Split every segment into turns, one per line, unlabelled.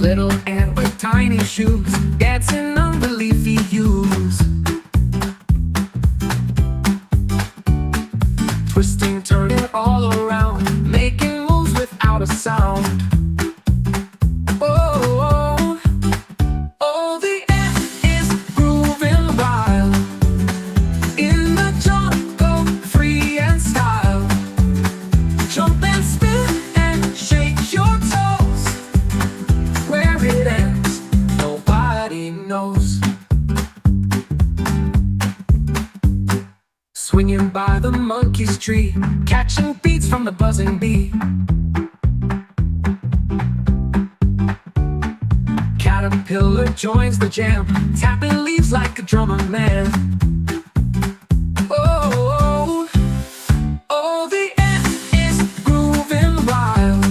Little ant with tiny shoes, dancing on the leafy hues. Twisting, turning all around, making moves without a sound. Oh, oh, the ant is grooving wild in the jungle, free and style. Jump and spin and shake your toes. Where it ends, nobody knows. Swinging by the monkey's tree, catching beats from the buzzing bee. Caterpillar joins the jam, tapping leaves like a drummer man. Oh, oh, the ant is grooving wild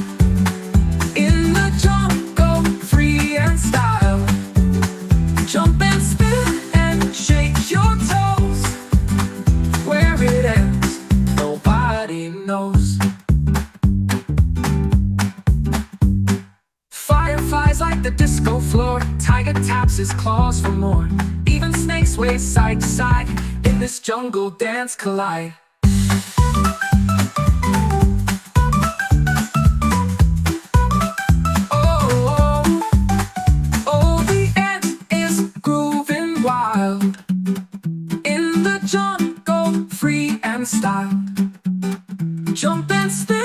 in the jungle, free and style. Jump and spin and shake your toes. Where it ends, nobody knows. Fireflies like the disco floor, tiger taps his claws for more. Even snakes sway side to side, in this jungle dance collide. Oh, oh, the ant is grooving wild in the jungle, free and style. Jump and spin